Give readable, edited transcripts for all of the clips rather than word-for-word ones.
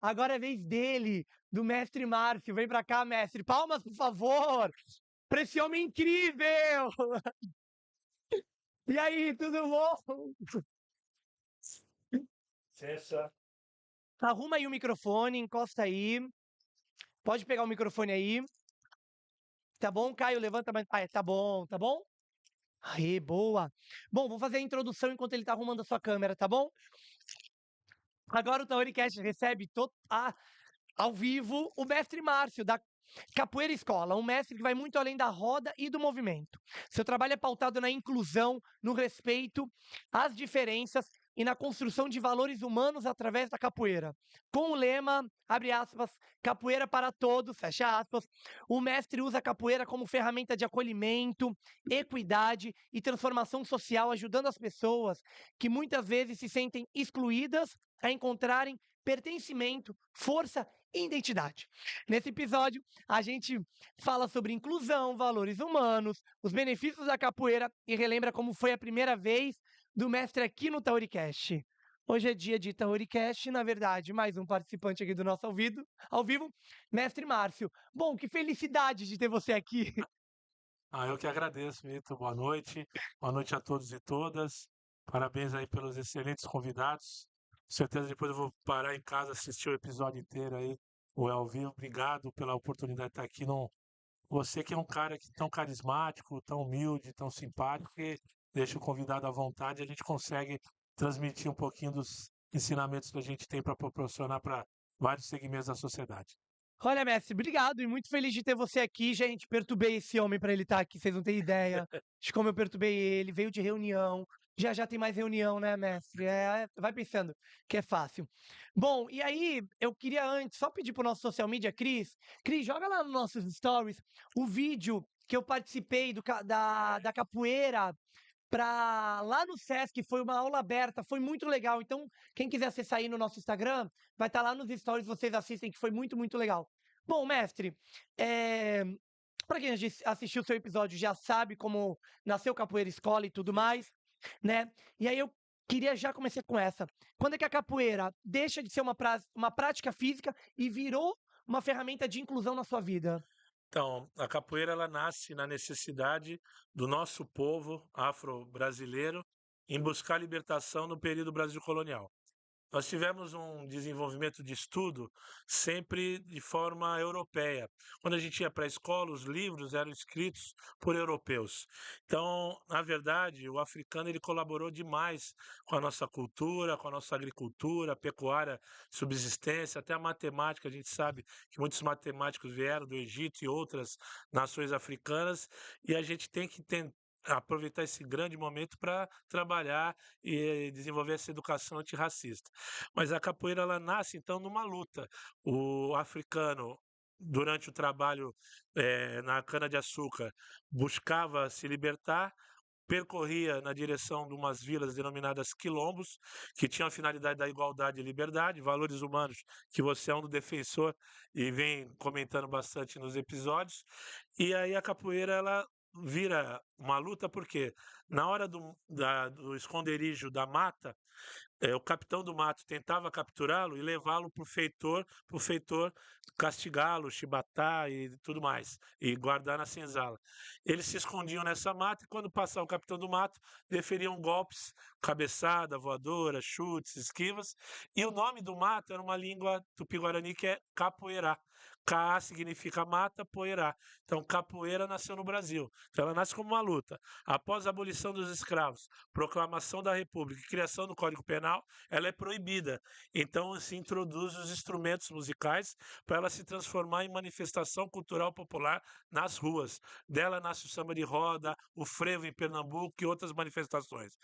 agora é vez dele, do mestre Márcio. Vem pra cá, mestre. Palmas, por favor, pra esse homem incrível! E aí, tudo bom? Licença. Arruma aí o microfone, encosta aí. Pode pegar o microfone aí. Tá bom, Caio? Levanta mais. Ah, tá bom, tá bom? Aí, boa. Bom, vou fazer a introdução enquanto ele tá arrumando a sua câmera, tá bom? Agora o Taoricast recebe ao vivo o mestre Márcio, da Capoeira Escola, um mestre que vai muito além da roda e do movimento. Seu trabalho é pautado na inclusão, no respeito às diferenças e na construção de valores humanos através da capoeira. Com o lema, abre aspas, capoeira para todos, fecha aspas, o mestre usa a capoeira como ferramenta de acolhimento, equidade e transformação social, ajudando as pessoas que muitas vezes se sentem excluídas a encontrarem pertencimento, força e identidade. Nesse episódio, a gente fala sobre inclusão, valores humanos, os benefícios da capoeira e relembra como foi a primeira vez do mestre aqui no Taoricast. Hoje é dia de Taoricast, na verdade, mais um participante aqui do nosso ao vivo, mestre Márcio. Bom, que felicidade de ter você aqui. Eu que agradeço, Vitor. Boa noite. Boa noite a todos e todas. Parabéns aí pelos excelentes convidados. Com certeza depois eu vou parar em casa, assistir o episódio inteiro aí, ou ao vivo. Obrigado pela oportunidade de estar aqui. Você que é um cara tão carismático, tão humilde, tão simpático, que deixa o convidado à vontade e a gente consegue transmitir um pouquinho dos ensinamentos que a gente tem para proporcionar para vários segmentos da sociedade. Olha, mestre, obrigado e muito feliz de ter você aqui, gente. Perturbei esse homem para ele estar aqui, vocês não têm ideia de como eu perturbei ele. Veio de reunião. Já já tem mais reunião, né, mestre? Vai pensando que é fácil. Bom, e aí eu queria antes só pedir pro nosso social media, Cris. Cris, joga lá nos nossos stories o vídeo que eu participei da capoeira lá no Sesc, foi uma aula aberta, foi muito legal. Então, quem quiser acessar aí no nosso Instagram, vai estar lá nos stories, vocês assistem, que foi muito, muito legal. Bom, mestre, para quem assistiu o seu episódio já sabe como nasceu Capoeira Escola e tudo mais, né? E aí eu queria já começar com essa. Quando é que a capoeira deixa de ser uma prática física e virou uma ferramenta de inclusão na sua vida? Então, a capoeira ela nasce na necessidade do nosso povo afro-brasileiro em buscar libertação no período Brasil colonial. Nós tivemos um desenvolvimento de estudo sempre de forma europeia. Quando a gente ia para a escola, os livros eram escritos por europeus. Então, na verdade, o africano ele colaborou demais com a nossa cultura, com a nossa agricultura, pecuária, subsistência, até a matemática. A gente sabe que muitos matemáticos vieram do Egito e outras nações africanas, e a gente tem que aproveitar esse grande momento para trabalhar e desenvolver essa educação antirracista. Mas a capoeira ela nasce então numa luta. O africano durante o trabalho na cana-de-açúcar buscava se libertar, percorria na direção de umas vilas denominadas quilombos, que tinham a finalidade da igualdade e liberdade, valores humanos que você é um do defensor e vem comentando bastante nos episódios. E aí a capoeira ela vira uma luta porque na hora do esconderijo da mata, o capitão do mato tentava capturá-lo e levá-lo para o feitor castigá-lo, chibatar e tudo mais, e guardar na senzala. Eles se escondiam nessa mata e quando passava o capitão do mato, deferiam golpes, cabeçada, voadora, chutes, esquivas, e o nome do mato era uma língua tupi-guarani que é capoeirá. Ca significa mata, poeirá. Então, capoeira nasceu no Brasil. Então, ela nasce como uma luta. Após a abolição dos escravos, proclamação da República e criação do Código Penal, ela é proibida. Então, se introduz os instrumentos musicais para ela se transformar em manifestação cultural popular nas ruas. Dela nasce o samba de roda, o frevo em Pernambuco e outras manifestações.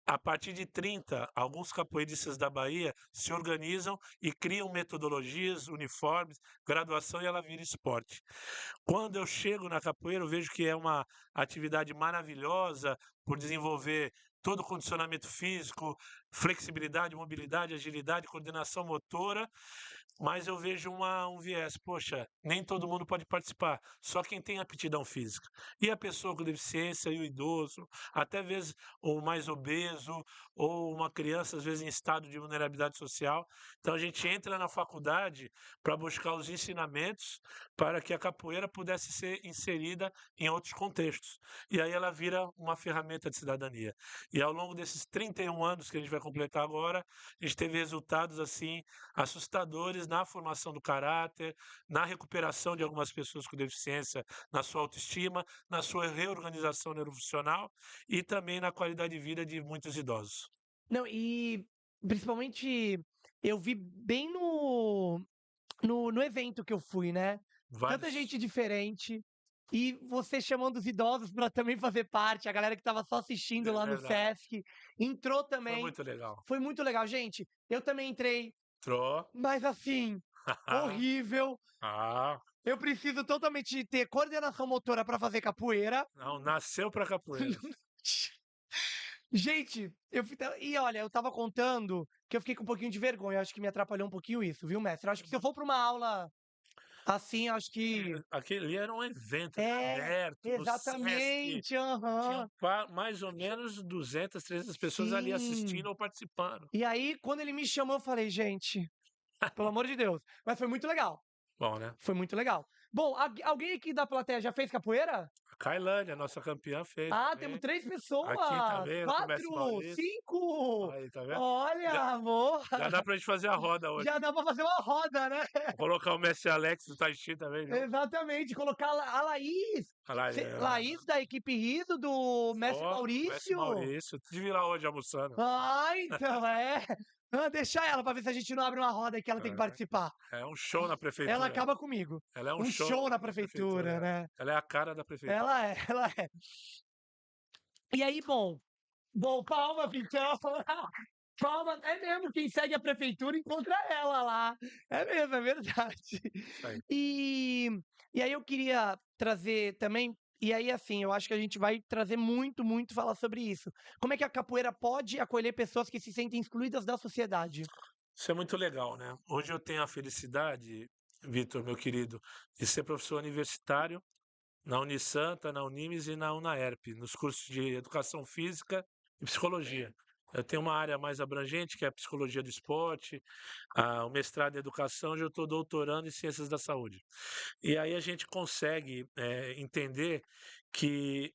A partir de 30, alguns capoeiristas da Bahia se organizam e criam metodologias, uniformes, graduação e ela vira esporte. Quando eu chego na capoeira, eu vejo que é uma atividade maravilhosa por desenvolver todo o condicionamento físico, flexibilidade, mobilidade, agilidade, coordenação motora, mas eu vejo um viés, poxa, nem todo mundo pode participar, só quem tem aptidão física. E a pessoa com deficiência, e o idoso, até às vezes o mais obeso, ou uma criança, às vezes em estado de vulnerabilidade social. Então a gente entra na faculdade para buscar os ensinamentos para que a capoeira pudesse ser inserida em outros contextos. E aí ela vira uma ferramenta de cidadania. E ao longo desses 31 anos que a gente vai completar agora, a gente teve resultados assim assustadores na formação do caráter, na recuperação de algumas pessoas com deficiência, na sua autoestima, na sua reorganização neurofuncional e também na qualidade de vida de muitos idosos. Não, e principalmente eu vi bem no evento que eu fui, né? Tanta Vários. gente diferente. E você chamando os idosos para também fazer parte, a galera que estava só assistindo É lá no verdade. Sesc, entrou Foi também. muito legal. Foi muito legal. Gente, eu também entrei, Entrou. mas assim, horrível. Ah, Eu preciso totalmente ter coordenação motora para fazer capoeira. não, nasceu para capoeira. Gente, e olha, eu tava contando que eu fiquei com um pouquinho de vergonha. Acho que me atrapalhou um pouquinho isso, viu, mestre? Eu acho que se eu for para uma aula assim, acho que Aquele era um evento, né, é, aberto, no Sesc. exatamente, Tinham aham. mais ou menos 200, 300 pessoas ali Sim. assistindo ou participando. E aí, quando ele me chamou, eu falei: "Gente, pelo amor de Deus". Mas foi muito legal, Bom, né? foi muito legal. Bom, alguém aqui da plateia já fez capoeira? A Cailândia, nossa campeã, fez Ah, temos também. 3 Aqui pessoas, também, no Comércio 4, Maurício. 5. Aí, tá vendo? Já, Olha, boa. já dá pra gente fazer a roda hoje. Já dá pra fazer uma roda, né? Vou colocar o Messi Alex do Tai Chi também, viu? Exatamente, colocar a Laís, Olha lá, Laís da equipe Riso, do Mestre ó, Messi Maurício. Maurício. Tive lá hoje almoçando. Ah, então, é. Ah, deixa ela pra ver se a gente não abre uma roda que ela tem que participar. É um show na Ela prefeitura. acaba comigo. Ela é um Um show show na na prefeitura, prefeitura. né? Ela é a cara da prefeitura. Ela é, ela é. E aí, bom, palmas então. Palmas, é mesmo, quem segue a prefeitura encontra ela lá. É mesmo, é verdade. Isso aí. E, e aí eu queria trazer também, e aí assim, eu acho que a gente vai trazer muito, muito falar sobre isso. Como é que a capoeira pode acolher pessoas que se sentem excluídas da sociedade? Isso é muito legal, né? Hoje eu tenho a felicidade, Vitor, meu querido, de ser professor universitário na Unisanta, na Unimes e na Unaerp, nos cursos de Educação Física e Psicologia. Eu tenho uma área mais abrangente, que é a Psicologia do Esporte, o mestrado em Educação, hoje eu estou doutorando em Ciências da Saúde. E aí a gente consegue entender que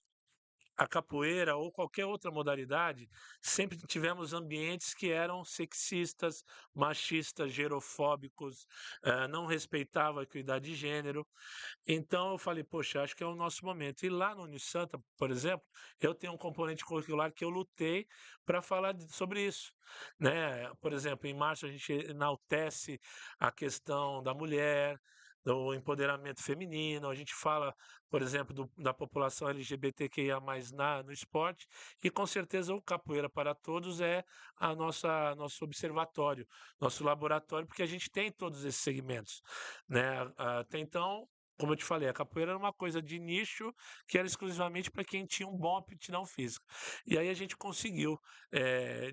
a capoeira ou qualquer outra modalidade, sempre tivemos ambientes que eram sexistas, machistas, gerofóbicos, não respeitavam a equidade de gênero. Então eu falei, poxa, acho que é o nosso momento. E lá no Unisanta, por exemplo, eu tenho um componente curricular que eu lutei para falar sobre isso, né? Por exemplo, em março a gente enaltece a questão da mulher, do empoderamento feminino, a gente fala, por exemplo, da população LGBTQIA+, no esporte, e com certeza o Capoeira para Todos é a nosso observatório, nosso laboratório, porque a gente tem todos esses segmentos, né? Até então, como eu te falei, a capoeira era uma coisa de nicho que era exclusivamente para quem tinha um bom aptidão física. E aí a gente conseguiu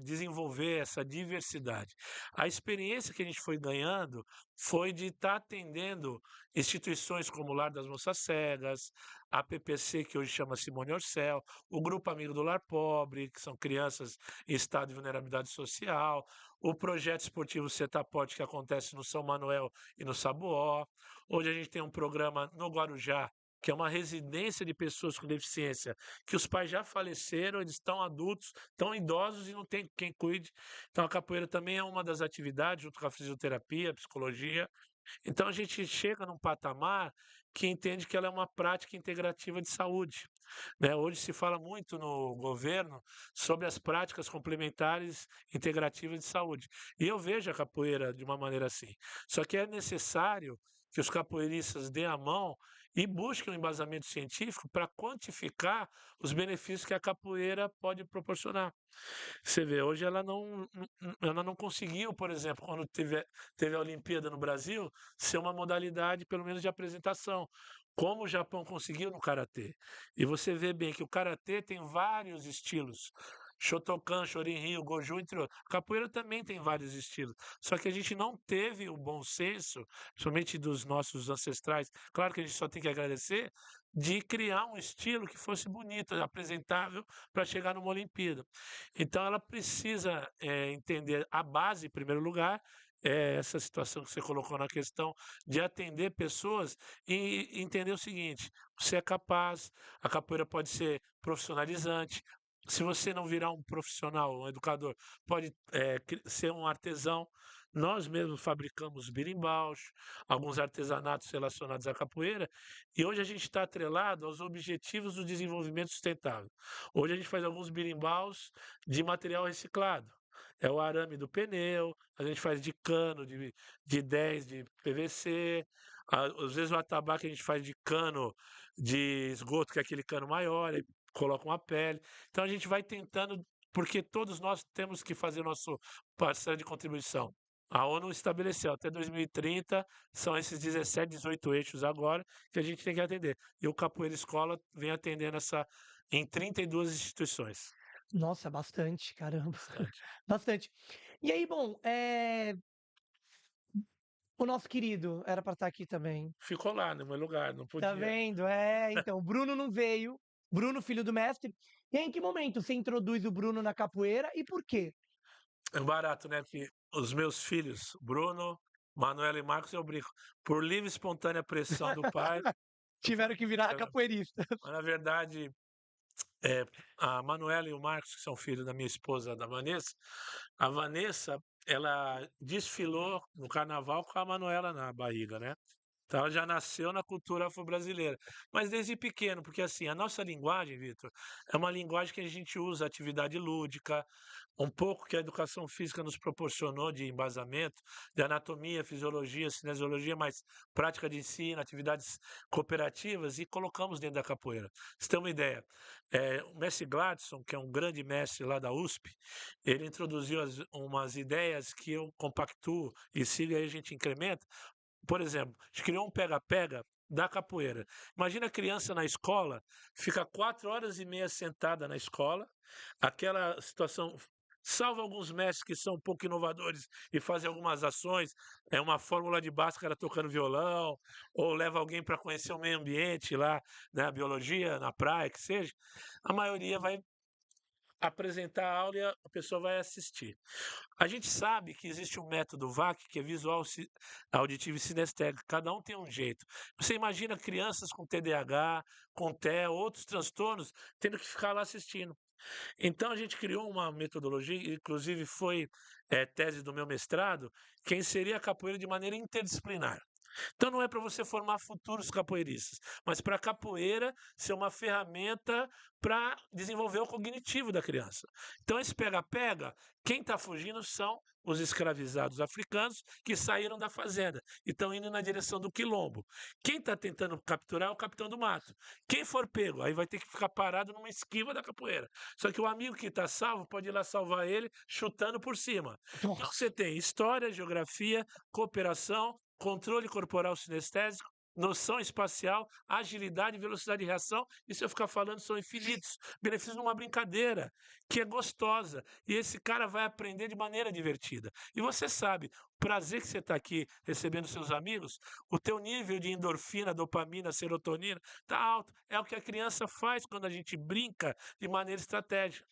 desenvolver essa diversidade. A experiência que a gente foi ganhando foi de estar atendendo instituições como o Lar das Moças Cegas, a PPC, que hoje chama Simone Orcel, o Grupo Amigo do Lar Pobre, que são crianças em estado de vulnerabilidade social, o projeto esportivo Setaporte, que acontece no São Manuel e no Sabuó. Hoje a gente tem um programa no Guarujá, que é uma residência de pessoas com deficiência, que os pais já faleceram, eles estão adultos, estão idosos e não tem quem cuide. Então a capoeira também é uma das atividades, junto com a fisioterapia, a psicologia. Então a gente chega num patamar que entende que ela é uma prática integrativa de saúde, né? Hoje se fala muito no governo sobre as práticas complementares integrativas de saúde. E eu vejo a capoeira de uma maneira assim. Só que é necessário que os capoeiristas dêem a mão e busquem um embasamento científico para quantificar os benefícios que a capoeira pode proporcionar. Você vê, hoje ela não conseguiu, por exemplo, quando teve a Olimpíada no Brasil, ser uma modalidade, pelo menos de apresentação, como o Japão conseguiu no karatê. E você vê bem que o karatê tem vários estilos. Shotokan, Chorin-Ryu, Goju, entre outros. Capoeira também tem vários estilos, só que a gente não teve o bom senso, somente dos nossos ancestrais, claro que a gente só tem que agradecer, de criar um estilo que fosse bonito, apresentável para chegar numa Olimpíada. Então ela precisa entender a base, em primeiro lugar, essa situação que você colocou na questão de atender pessoas e entender o seguinte: você é capaz, a capoeira pode ser profissionalizante. Se você não virar um profissional, um educador, pode ser um artesão. Nós mesmos fabricamos birimbaus, alguns artesanatos relacionados à capoeira, e hoje a gente está atrelado aos objetivos do desenvolvimento sustentável. Hoje a gente faz alguns birimbaus de material reciclado. É o arame do pneu, a gente faz de cano, de 10 de PVC, às vezes o atabaque a gente faz de cano de esgoto, que é aquele cano maior, aí coloca uma pele. Então a gente vai tentando, porque todos nós temos que fazer nosso parcela de contribuição. A ONU estabeleceu até 2030, são esses 17, 18 eixos agora que a gente tem que atender. E o Capoeira Escola vem atendendo em 32 instituições. Nossa, bastante, caramba. Bastante. Bastante. E aí, bom, o nosso querido era para estar aqui também. Ficou lá no meu lugar, não Tá podia. vendo? Então, o Bruno não veio. Bruno, filho do mestre. E aí, em que momento você introduz o Bruno na capoeira e por quê? É barato, né? Que os meus filhos, Bruno, Manuela e Marcos, eu brinco, por livre e espontânea pressão do pai, eu fui Tiveram que virar criando. capoeirista. Mas, na verdade, é, a Manuela e o Marcos, que são filhos da minha esposa, da Vanessa, a Vanessa, ela desfilou no carnaval com a Manuela na barriga, né? Então ela já nasceu na cultura afro-brasileira. Mas desde pequeno, porque assim, a nossa linguagem, Vitor, é uma linguagem que a gente usa atividade lúdica, um pouco que a educação física nos proporcionou de embasamento, de anatomia, fisiologia, cinesiologia, mas prática de ensino, atividades cooperativas, e colocamos dentro da capoeira. Você tem uma ideia, o mestre Gladson, que é um grande mestre lá da USP, ele introduziu umas ideias que eu compactuo e sigo e aí a gente incrementa. Por exemplo, a gente criou um pega-pega da capoeira. Imagina a criança na escola, fica 4 horas e meia sentada na escola, aquela situação. Salvo alguns mestres que são um pouco inovadores e fazem algumas ações, é uma fórmula de Bhaskara tocando violão, ou leva alguém para conhecer o meio ambiente lá, né, a biologia, na praia, que seja, a maioria vai apresentar a aula e a pessoa vai assistir. A gente sabe que existe um método VAC, que é visual, auditivo e sinestésico. Cada um tem um jeito. Você imagina crianças com TDAH, com TEA, outros transtornos, tendo que ficar lá assistindo. Então a gente criou uma metodologia, inclusive foi tese do meu mestrado, que inseria a capoeira de maneira interdisciplinar. Então não é para você formar futuros capoeiristas, mas para a capoeira ser uma ferramenta para desenvolver o cognitivo da criança. Então esse pega-pega, quem está fugindo são os escravizados africanos que saíram da fazenda e estão indo na direção do quilombo. Quem está tentando capturar é o capitão do mato. Quem for pego, aí vai ter que ficar parado numa esquiva da capoeira. Só que o amigo que está salvo pode ir lá salvar ele chutando por cima. Então Nossa. você tem história, geografia, cooperação, controle corporal sinestésico, noção espacial, agilidade, velocidade de reação, e se eu ficar falando, são infinitos. Benefícios numa brincadeira, que é gostosa. E esse cara vai aprender de maneira divertida. E você sabe, o prazer que você está aqui recebendo seus amigos, o teu nível de endorfina, dopamina, serotonina, está alto. É o que a criança faz quando a gente brinca de maneira estratégica.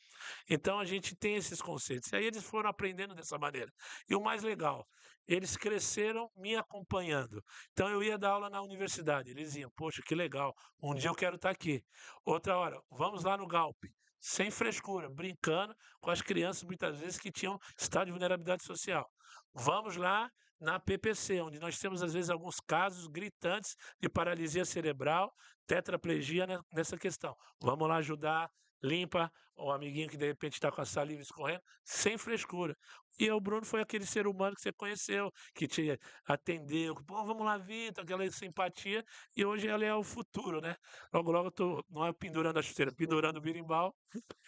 Então a gente tem esses conceitos. E aí eles foram aprendendo dessa maneira. E o mais legal, eles cresceram me acompanhando. Então eu ia dar aula na universidade, eles iam, poxa, que legal, um dia eu quero estar aqui. Outra hora, vamos lá no Galp, sem frescura, brincando com as crianças muitas vezes que tinham estado de vulnerabilidade social. Vamos lá na PPC, onde nós temos às vezes alguns casos gritantes de paralisia cerebral, tetraplegia nessa questão. Vamos lá ajudar, limpa o amiguinho que de repente está com a saliva escorrendo, sem frescura. E o Bruno foi aquele ser humano que você conheceu, que te atendeu, pô, vamos lá, Vitor, aquela simpatia, e hoje ela é o futuro, né? Logo, logo eu tô, não é pendurando a chuteira, pendurando o birimbau,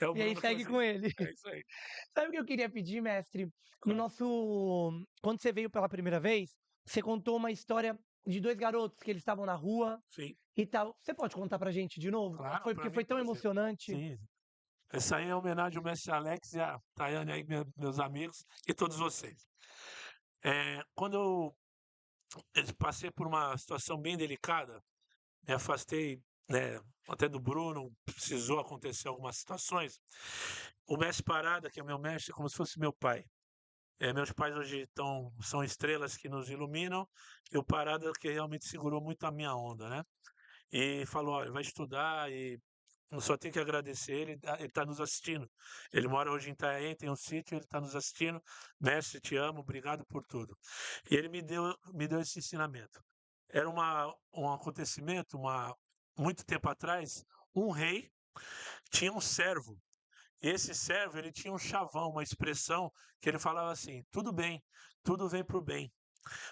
é o E aí Bruno que segue você. com ele. É isso aí. Sabe o que eu queria pedir, mestre? No Claro. nosso. Quando você veio pela primeira vez, você contou uma história de dois garotos que eles estavam na rua Sim, e tal. Você pode contar pra gente de novo? claro, Foi para porque mim é foi um tão prazer. emocionante. Sim. Essa aí é homenagem ao mestre Alex e a Tayane aí, meus amigos, e todos vocês. Quando eu passei por uma situação bem delicada, me afastei, né, até do Bruno, precisou acontecer algumas situações. O mestre Parada, que é meu mestre, é como se fosse meu pai. Meus pais hoje são estrelas que nos iluminam, e o Parada que realmente segurou muito a minha onda, né? E falou: olha, vai estudar e eu só tenho que agradecer ele, ele está nos assistindo. Ele mora hoje em Itaém, tem um sítio, ele está nos assistindo. Mestre, te amo, obrigado por tudo. E ele me deu esse ensinamento. Era um acontecimento, muito tempo atrás, um rei tinha um servo. E esse servo, ele tinha um chavão, uma expressão que ele falava assim: tudo bem, tudo vem para o bem.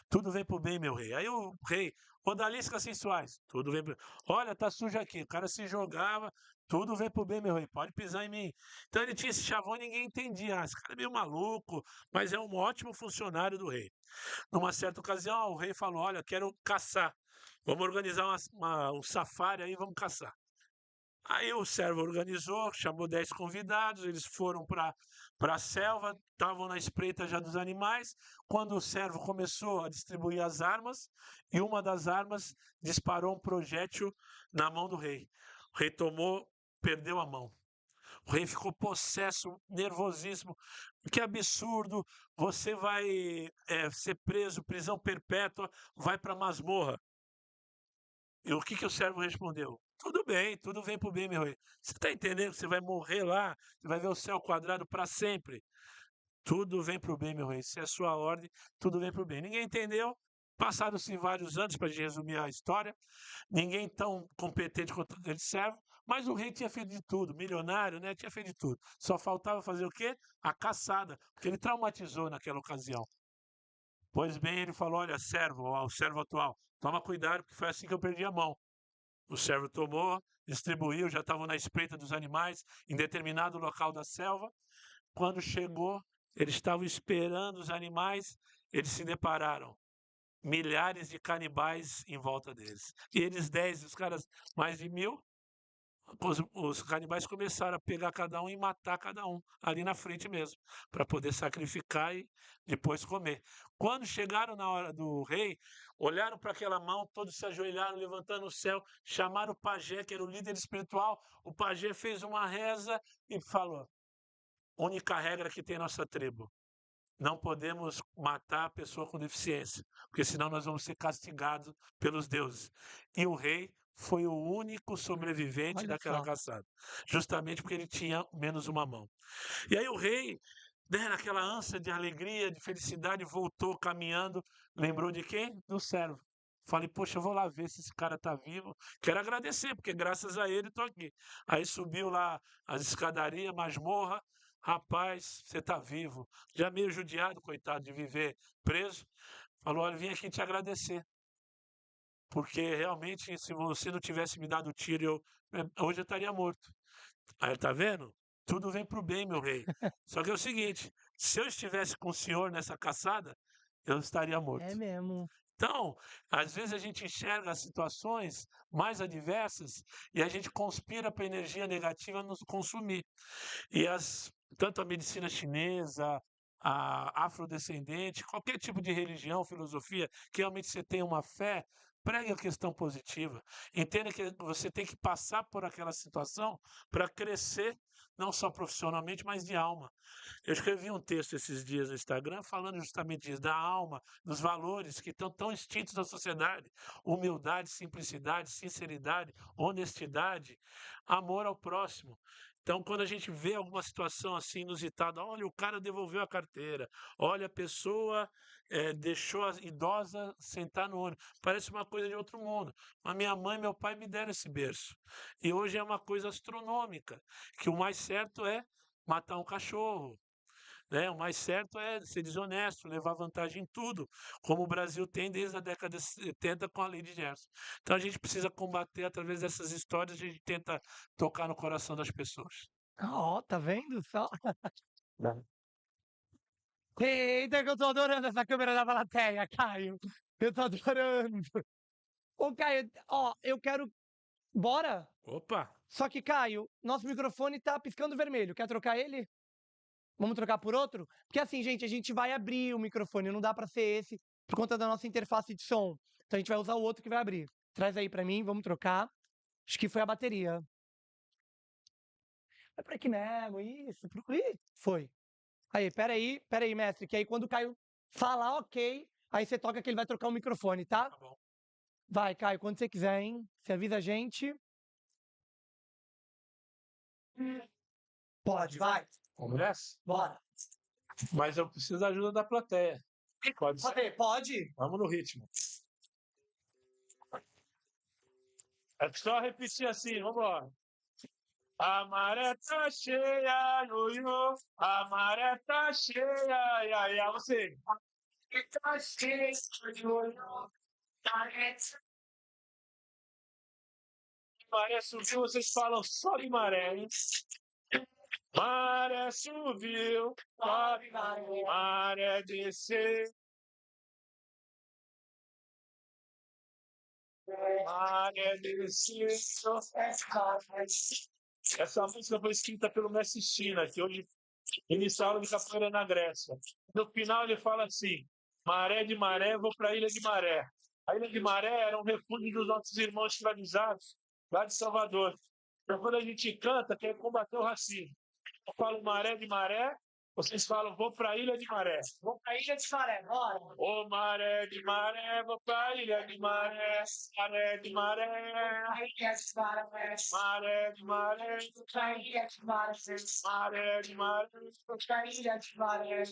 Tudo vem pro bem, meu rei. Aí o rei, odaliscas sensuais, tudo vem pro... Olha, tá sujo aqui. O cara se jogava, tudo vem pro bem, meu rei. Pode pisar em mim. Então ele tinha esse chavão e ninguém entendia. Ah, esse cara é meio maluco, mas é um ótimo funcionário do rei. Numa certa ocasião, o rei falou: olha, quero caçar. Vamos organizar um safari aí, vamos caçar. Aí o servo organizou, chamou 10 convidados, eles foram para a selva, estavam na espreita já dos animais, quando o servo começou a distribuir as armas, e uma das armas disparou um projétil na mão do rei. O rei tomou, perdeu a mão. O rei ficou possesso, nervosíssimo. Que absurdo! Você vai ser preso, prisão perpétua, vai para a masmorra. E o que o servo respondeu? Tudo bem, tudo vem para o bem, meu rei. Você está entendendo que você vai morrer lá, você vai ver o céu quadrado para sempre. Tudo vem para o bem, meu rei. Se é a sua ordem, tudo vem para o bem. Ninguém entendeu. Passaram-se vários anos, para resumir a história. Ninguém tão competente quanto aquele servo. Mas o rei tinha feito de tudo. Milionário, né? Tinha feito de tudo. Só faltava fazer o quê? A caçada. Porque ele traumatizou naquela ocasião. Pois bem, ele falou: olha, servo, ao servo atual, toma cuidado, porque foi assim que eu perdi a mão. O servo tomou, distribuiu, já estavam na espreita dos animais, em determinado local da selva. Quando chegou, eles estavam esperando os animais, eles se depararam. Milhares de canibais em volta deles. E eles 10, os caras mais de 1000, os canibais começaram a pegar cada um e matar cada um, ali na frente mesmo, para poder sacrificar e depois comer. Quando chegaram na hora do rei, olharam para aquela mão, todos se ajoelharam, levantando o céu, chamaram o pajé, que era o líder espiritual. O pajé fez uma reza e falou: única regra que tem nossa tribo. Não podemos matar a pessoa com deficiência, porque senão nós vamos ser castigados pelos deuses. E o rei foi o único sobrevivente Olha daquela só. caçada, justamente porque ele tinha menos uma mão. E aí o rei, né, naquela ânsia de alegria, de felicidade, voltou caminhando, lembrou de quem? Do servo. Falei, poxa, eu vou lá ver se esse cara tá vivo. Quero agradecer, porque graças a ele estou aqui. Aí subiu lá as escadarias, masmorra. Rapaz, você tá vivo. Já meio judiado, coitado, de viver preso. Falou, olha, vim aqui te agradecer. Porque realmente, se você não tivesse me dado o tiro, hoje eu estaria morto. Aí, tá vendo? Tudo vem pro bem, meu rei. Só que é o seguinte, se eu estivesse com o senhor nessa caçada, eu estaria É morto. mesmo. Então, às vezes a gente enxerga as situações mais adversas e a gente conspira para a energia negativa nos consumir. E tanto a medicina chinesa, a afrodescendente, qualquer tipo de religião, filosofia, que realmente você tenha uma fé, pregue a questão positiva. Entenda que você tem que passar por aquela situação para crescer, não só profissionalmente, mas de alma. Eu escrevi um texto esses dias no Instagram falando justamente disso, da alma, dos valores que estão tão extintos na sociedade: humildade, simplicidade, sinceridade, honestidade, amor ao próximo. Então, quando a gente vê alguma situação assim inusitada, olha, o cara devolveu a carteira, olha, a pessoa deixou a idosa sentar no ônibus, parece uma coisa de outro mundo. Mas minha mãe e meu pai me deram esse berço. E hoje é uma coisa astronômica, que o mais certo é matar um cachorro, né? O mais certo é ser desonesto, levar vantagem em tudo, como o Brasil tem desde a década de 70 com a lei de Gerson. Então a gente precisa combater através dessas histórias, a gente tenta tocar no coração das pessoas. Ó, tá vendo só? Né? Eita, que eu tô adorando essa câmera da plateia, Caio. Eu tô adorando. Ô, Caio, ó, eu quero. Bora? Opa! Só que, Caio, nosso microfone tá piscando vermelho. Quer trocar ele? Vamos trocar por outro? Porque assim, gente, a gente vai abrir o microfone, não dá pra ser esse por conta da nossa interface de som. Então a gente vai usar o outro que vai abrir. Traz aí pra mim, vamos trocar. Acho que foi a bateria. É por aqui mesmo, isso. Ih, foi. Aí, pera aí, mestre, que aí quando o Caio falar ok, aí você toca que ele vai trocar o microfone, tá? Tá bom. Vai, Caio, quando você quiser, hein? Você avisa a gente. Pode, vai. Começa? Bora. Mas eu preciso da ajuda da plateia. Pode ser? Pode? Vamos no ritmo. É só repetir assim, vamos lá. A maré tá cheia, ioiô. A maré tá cheia, ia, ia. Você. A maré tá cheia, ioiô. Maré subiu, vocês falam sobe maré, hein? Maré subiu, sobe maré. Maré desceu. Maré desceu. Essa música foi escrita pelo Mestre China, que hoje inicia a aula de capoeira na Grécia. No final ele fala assim: maré de maré, vou para a Ilha de Maré. A Ilha de Maré era um refúgio dos nossos irmãos escravizados lá de Salvador. Então quando a gente canta, quer combater o racismo. Eu falo maré de maré, vocês falam vou para a Ilha de Maré. Vou para a Ilha de Maré, bora. Ô maré de maré, vou para a Ilha de Maré. Maré de maré. Maré de maré. Maré de maré. Maré de maré.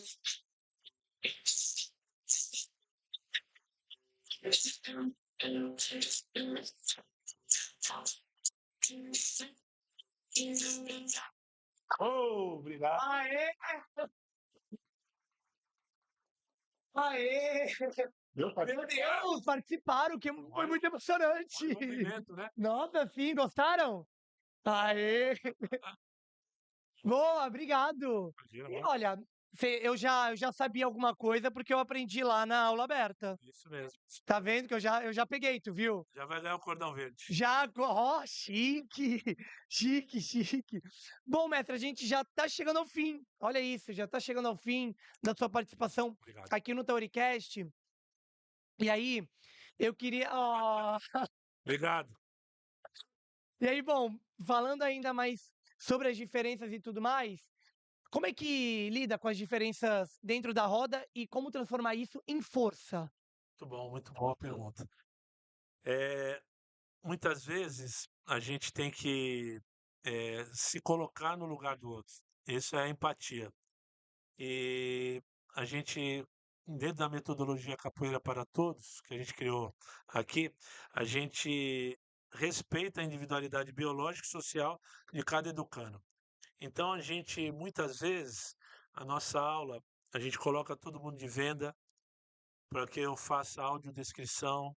Oh, obrigado. Aê! Aê! Meu Meu Deus, participaram, que foi muito emocionante. Olha o movimento, né? Nossa, sim, gostaram? Aê! Boa, obrigado. Imagina, E vamos. olha, eu já sabia alguma coisa porque eu aprendi lá na aula aberta. Isso mesmo. Tá vendo que eu já peguei, tu viu? Já vai ganhar o cordão verde. Já, ó, chique, chique, chique. Bom, mestre, a gente já tá chegando ao fim. Olha isso, já tá chegando ao fim da sua participação Obrigado. aqui no Teoricast. E aí, eu queria. Obrigado. E aí, bom, falando ainda mais sobre as diferenças e tudo mais, como é que lida com as diferenças dentro da roda e como transformar isso em força? Muito boa pergunta. Muitas vezes a gente tem que se colocar no lugar do outro. Isso é a empatia. E a gente, dentro da metodologia Capoeira para Todos, que a gente criou aqui, a gente respeita a individualidade biológica e social de cada educando. Então a gente, muitas vezes, a nossa aula, a gente coloca todo mundo de venda para que eu faça audiodescrição,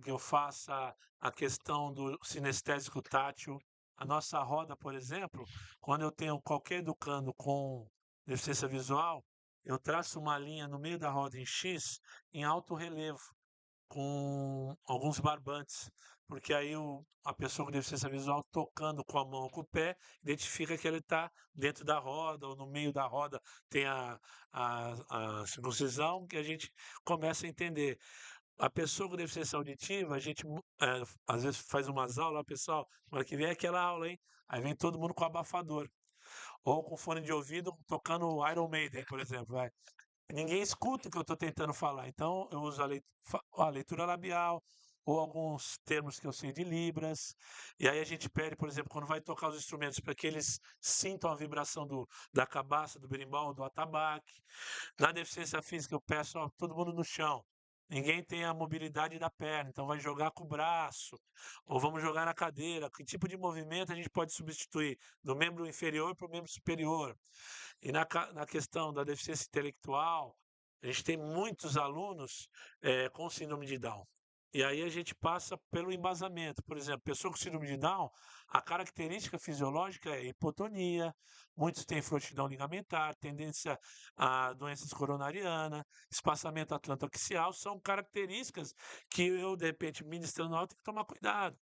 que eu faça a questão do sinestésico tátil. A nossa roda, por exemplo, quando eu tenho qualquer educando com deficiência visual, eu traço uma linha no meio da roda em X em alto relevo, com alguns barbantes, porque aí a pessoa com deficiência visual tocando com a mão ou com o pé, identifica que ele está dentro da roda ou no meio da roda, tem a circuncisão, que a gente começa a entender. A pessoa com deficiência auditiva, a gente às vezes faz umas aulas, pessoal, semana que vem é aquela aula, hein? Aí vem todo mundo com abafador, ou com fone de ouvido tocando Iron Maiden, por exemplo. Vai. Ninguém escuta o que eu estou tentando falar, então eu uso a leitura labial, ou alguns termos que eu sei de Libras, e aí a gente pede, por exemplo, quando vai tocar os instrumentos, para que eles sintam a vibração da cabaça, do berimbau, do atabaque. Na deficiência física, eu peço, ó, todo mundo no chão. Ninguém tem a mobilidade da perna, então vai jogar com o braço, ou vamos jogar na cadeira. Que tipo de movimento a gente pode substituir do membro inferior para o membro superior? E na questão da deficiência intelectual, a gente tem muitos alunos com síndrome de Down. E aí a gente passa pelo embasamento. Por exemplo, pessoa com síndrome de Down, a característica fisiológica é hipotonia, muitos têm frouxidão ligamentar, tendência a doenças coronariana, espaçamento atlantoaxial, são características que eu, de repente, ministrando aula, tenho que tomar cuidado.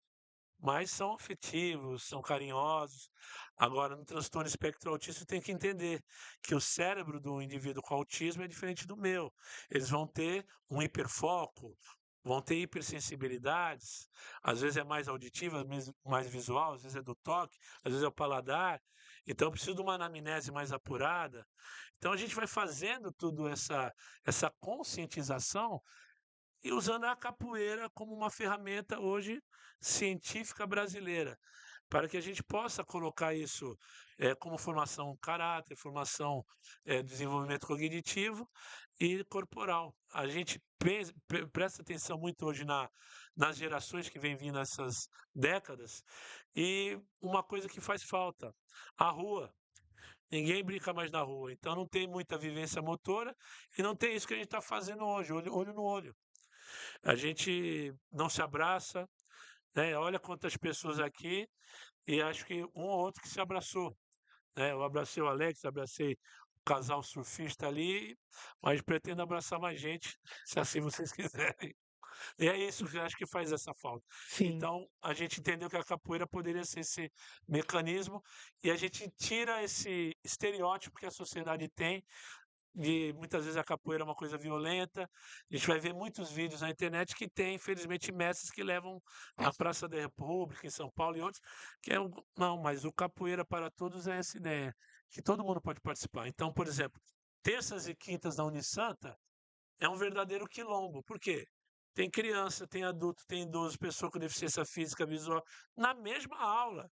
mas são afetivos, são carinhosos. Agora, no transtorno espectro autista, tem que entender que o cérebro do indivíduo com autismo é diferente do meu. Eles vão ter um hiperfoco, vão ter hipersensibilidades, às vezes é mais auditiva, às vezes mais visual, às vezes é do toque, às vezes é o paladar. Então, eu preciso de uma anamnese mais apurada. Então, a gente vai fazendo tudo essa conscientização e usando a capoeira como uma ferramenta hoje científica brasileira, para que a gente possa colocar isso como formação caráter, formação desenvolvimento cognitivo e corporal. A gente presta atenção muito hoje nas gerações que vêm vindo essas décadas e uma coisa que faz falta, a rua. Ninguém brinca mais na rua, então não tem muita vivência motora e não tem isso que a gente está fazendo hoje, olho no olho. A gente não se abraça, né? Olha quantas pessoas aqui e acho que um ou outro que se abraçou, né? Eu abracei o Alex, abracei o casal surfista ali, mas pretendo abraçar mais gente, se assim vocês quiserem. E é isso que eu acho que faz essa falta. Sim. Então, a gente entendeu que a capoeira poderia ser esse mecanismo e a gente tira esse estereótipo que a sociedade tem de muitas vezes a capoeira é uma coisa violenta. A gente vai ver muitos vídeos na internet que tem, infelizmente, mestres que levam à Praça da República, em São Paulo e outros, que é não, mas o capoeira para todos é essa ideia, que todo mundo pode participar. Então, por exemplo, terças e quintas na Unisanta é um verdadeiro quilombo. Por quê? Tem criança, tem adulto, tem idoso, pessoa com deficiência física, visual, na mesma aula.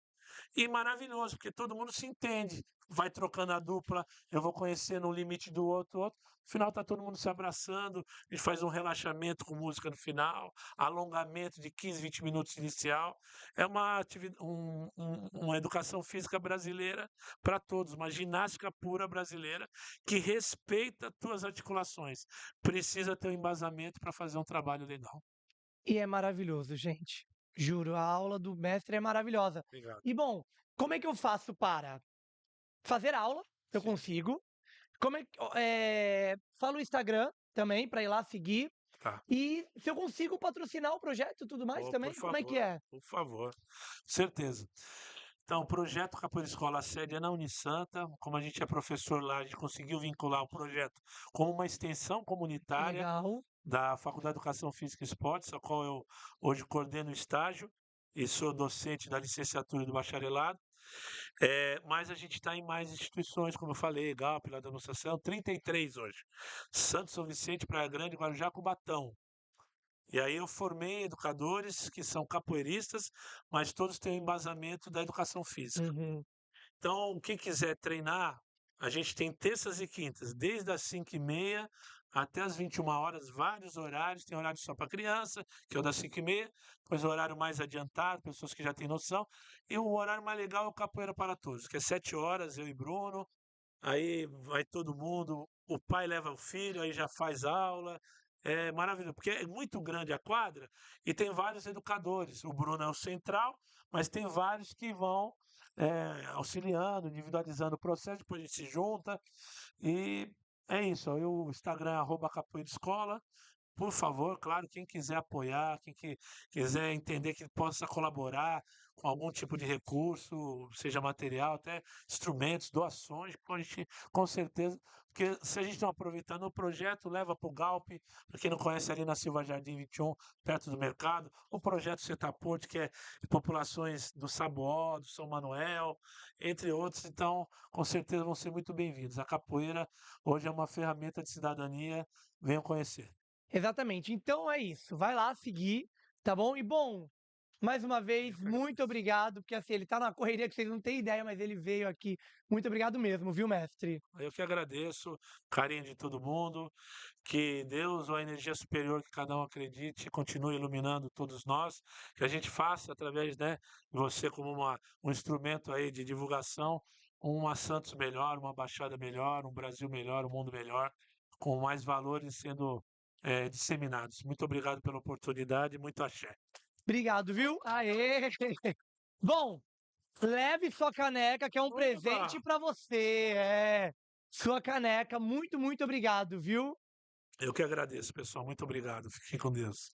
E maravilhoso, porque todo mundo se entende. Vai trocando a dupla, eu vou conhecendo o limite do outro, outro. No final tá todo mundo se abraçando, a gente faz um relaxamento com música no final, alongamento de 15, 20 minutos inicial. É uma educação física brasileira para todos, uma ginástica pura brasileira que respeita tuas articulações. Precisa ter um embasamento para fazer um trabalho legal. E é maravilhoso, gente. Juro, a aula do mestre é maravilhosa. Obrigado. E bom, como é que eu faço para fazer aula? Eu Sim, consigo. Como é que, fala o Instagram também para ir lá seguir. tá. E se eu consigo patrocinar o projeto e tudo mais Oh, também, como é que é? por favor. Certeza. Então, o projeto Capoeira Escola, a sede é na Unisanta. Como a gente é professor lá, a gente conseguiu vincular o projeto como uma extensão Que comunitária legal. da Faculdade de Educação Física e Esportes, a qual eu hoje coordeno o estágio e sou docente da licenciatura e do bacharelado. Mas a gente está em mais instituições, como eu falei, GAL, Pilar da Anunciação, 33 hoje. Santos São Vicente, Praia Grande, Guarujá, Cubatão. E aí eu formei educadores que são capoeiristas, mas todos têm o embasamento da educação física. Uhum. Então, quem quiser treinar, a gente tem terças e quintas, desde as 5h30 até as 21 horas, vários horários. Tem horário só para criança, que é o das 5h30, depois o horário mais adiantado, pessoas que já têm noção. E o horário mais legal é o Capoeira para Todos, que é 7 horas, eu e Bruno. Aí vai todo mundo, o pai leva o filho, aí já faz aula. É maravilhoso, porque é muito grande a quadra e tem vários educadores. O Bruno é o central, mas tem vários que vão auxiliando, individualizando o processo, depois a gente se junta. E é isso. Aí o Instagram é @capoeira escola. Por favor, claro, quem quiser apoiar, quiser entender que possa colaborar com algum tipo de recurso, seja material, até instrumentos, doações, pô, a gente, com certeza, porque se a gente não aproveitando o projeto, leva para o Galp, para quem não conhece ali na Silva Jardim 21, perto do mercado, o projeto Setaporte, que é de populações do Saboó, do São Manuel, entre outros, então, com certeza vão ser muito bem-vindos. A capoeira hoje é uma ferramenta de cidadania, venham conhecer. Exatamente. Então é isso. Vai lá seguir, tá bom? E bom, mais uma Eu vez, que muito agradeço. obrigado, porque assim, ele tá na correria que vocês não têm ideia, mas ele veio aqui. Muito obrigado mesmo, viu, mestre? Eu que agradeço, carinho de todo mundo, que Deus ou a energia superior que cada um acredite continue iluminando todos nós, que a gente faça através, né, de você como um instrumento aí de divulgação, uma Santos melhor, uma Baixada melhor, um Brasil melhor, um mundo melhor, com mais valores sendo disseminados. Muito obrigado pela oportunidade, muito axé. Obrigado, viu? Aê! Bom, leve sua caneca, que é um presente Opa! pra você. É. Sua caneca. Muito, muito obrigado, viu? Eu que agradeço, pessoal. Muito obrigado. Fiquem com Deus.